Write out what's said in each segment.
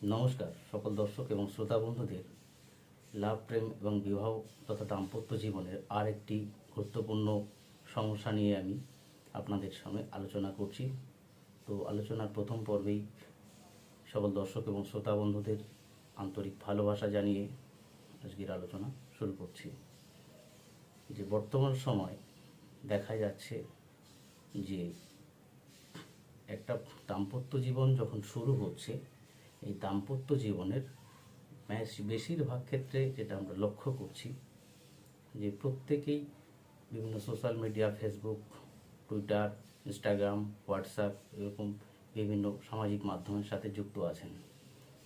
নমস্কার সকল দর্শক এবং শ্রোতা বন্ধুদের। লাভ, প্রেম এবং বিবাহ তথা দাম্পত্য জীবনের আর একটি গুরুত্বপূর্ণ সমস্যা নিয়ে আমি আপনাদের সামনে আলোচনা করছি। তো আলোচনার প্রথম পর্বেই সকল দর্শক এবং শ্রোতা বন্ধুদের আন্তরিক ভালোবাসা জানিয়ে আজকের আলোচনা শুরু করছি। যে বর্তমান সময় দেখা যাচ্ছে যে একটা দাম্পত্য জীবন যখন শুরু হচ্ছে, এই দাম্পত্য জীবনের বেশিরভাগ ক্ষেত্রে যেটা আমরা লক্ষ্য করছি যে প্রত্যেকেই বিভিন্ন social media, Facebook, Twitter, Instagram, WhatsApp এরকম বিভিন্ন সামাজিক মাধ্যমের সাথে যুক্ত আছেন।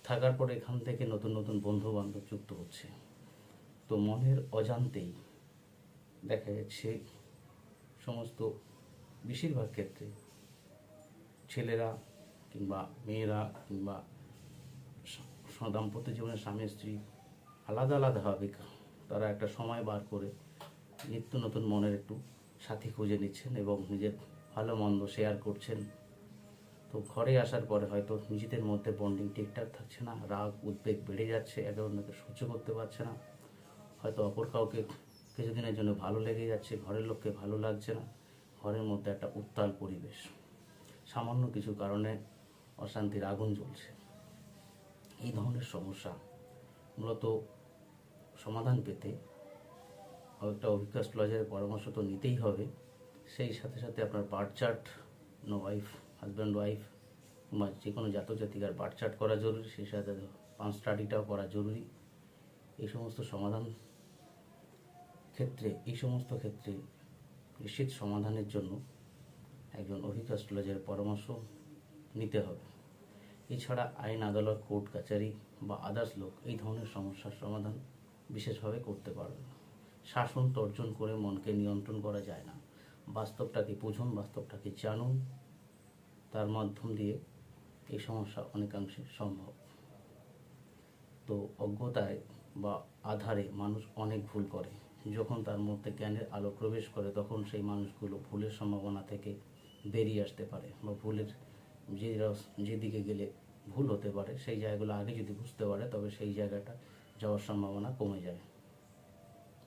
থাকার পরে এখান থেকে নতুন নতুন বন্ধু বান্ধব যুক্ত হচ্ছে। তো মনের অজান্তেই দেখা যাচ্ছে সমস্ত বেশিরভাগ ক্ষেত্রে ছেলেরা কিংবা মেয়েরা কিংবা দাম্পত্য জীবনের স্বামী স্ত্রী আলাদা আলাদাভাবে তারা একটা সময় বার করে নিত্য নতুন মনের একটু সাথী খুঁজে নিচ্ছেন এবং নিজের ভালো মন্দ শেয়ার করছেন। তো ঘরে আসার পরে হয়তো নিজেদের মধ্যে বন্ডিং ঠিকঠাক থাকছে না, রাগ উদ্বেগ বেড়ে যাচ্ছে, একে অন্যকে সহ্য করতে পারছে না, হয়তো অপর কাউকে কিছুদিনের জন্য ভালো লেগে যাচ্ছে, ঘরের লোককে ভালো লাগছে না, ঘরের মধ্যে একটা উত্তাল পরিবেশ, সামান্য কিছু কারণে অশান্তির আগুন জ্বলছে। এই ধরনের সমস্যা মূলত সমাধান পেতে একটা অভিজ্ঞ অ্যাস্ট্রোলজারের পরামর্শ তো নিতেই হবে। সেই সাথে সাথে আপনার birth chart, wife, husband wife বা যে কোনো জাতক জাতিকার বার্থ চার্ট করা জরুরি, সেই সাথে পাঁচ স্টাডিটাও করা জরুরি। এই সমস্ত ক্ষেত্রে নিশ্চিত সমাধানের জন্য একজন অভিজ্ঞ অ্যাস্ট্রোলজারের পরামর্শ নিতে হবে। এছাড়া আইন, আদালত, কোর্ট কাছারি বা আদার্স লোক এই ধরনের সমস্যার সমাধান বিশেষভাবে করতে পারবে না। শাসন তর্জন করে মনকে নিয়ন্ত্রণ করা যায় না। বাস্তবটাকে বুঝুন, বাস্তবটাকে জানুন, তার মাধ্যম দিয়ে এই সমস্যা অনেকাংশে সম্ভব। তো অজ্ঞতায় বা আধারে মানুষ অনেক ভুল করে। যখন তার মধ্যে জ্ঞানের আলো প্রবেশ করে তখন সেই মানুষগুলো ভুলের সম্ভাবনা থেকে বেরিয়ে আসতে পারে বা ভুলের যেদিকে গেলে ভুল হতে পারে সেই জায়গাগুলো আগে যদি বুঝতে পারে তবে সেই জায়গাটা যাওয়ার সম্ভাবনা কমে যায়।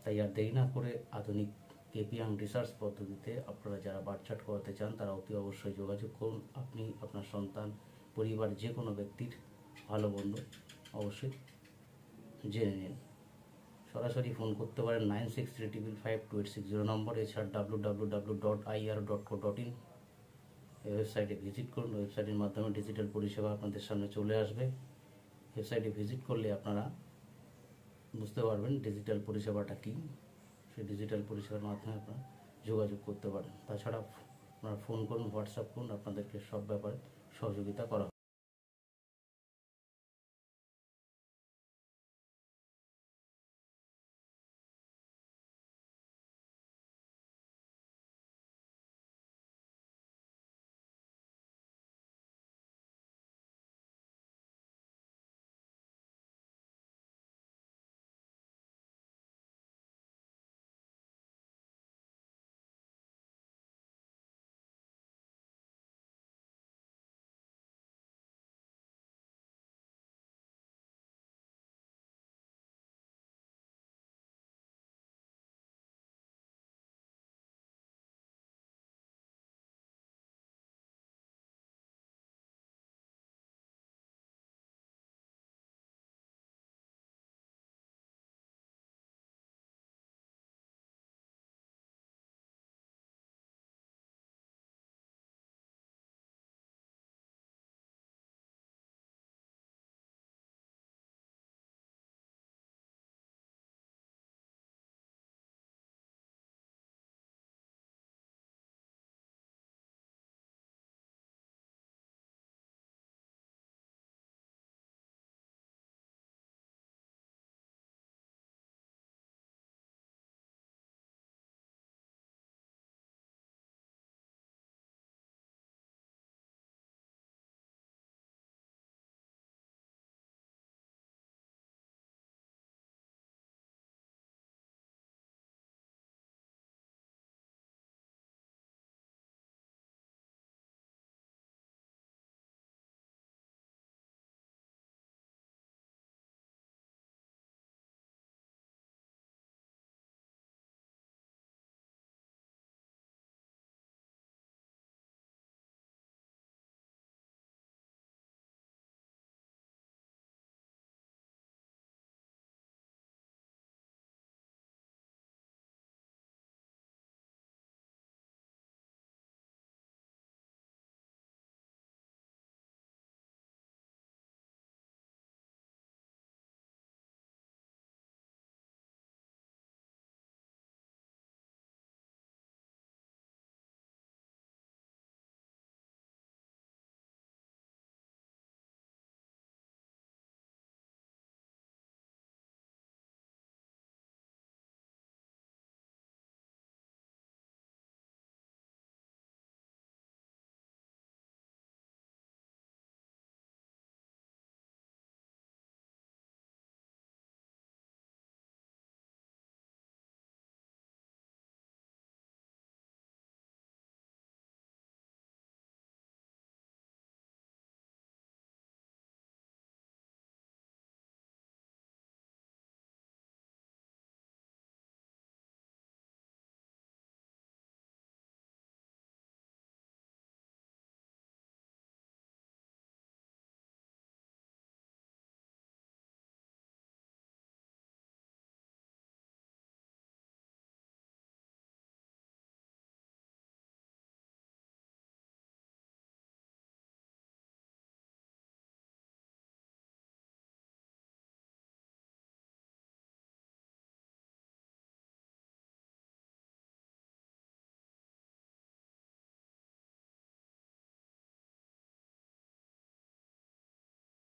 তাই আর দেরি না করে আধুনিক কেপিয়াং রিসার্চ পদ্ধতিতে আপনারা যারা বার্থ চার্ট করাতে চান তারা অতি অবশ্যই যোগাযোগ করুন। আপনি, আপনার সন্তান, পরিবার যে কোনো ব্যক্তির ভালো বন্ধু অবশ্যই জেনে নিন। সরাসরি ফোন করতে পারেন 9635552860 নম্বর। এছাড়া www.ir.co.in এই ওয়েবসাইটে ভিজিট করুন। ওয়েবসাইটের মাধ্যমে ডিজিটাল পরিষেবা আপনাদের সামনে চলে আসবে। ওয়েবসাইটে ভিজিট করলে আপনারা বুঝতে পারবেন ডিজিটাল পরিষেবাটা কী। সেই ডিজিটাল পরিষেবার মাধ্যমে আপনারা যোগাযোগ করতে পারেন। তাছাড়া আপনারা ফোন করুন, হোয়াটসঅ্যাপ করুন, আপনাদেরকে সব ব্যাপারে সহযোগিতা করা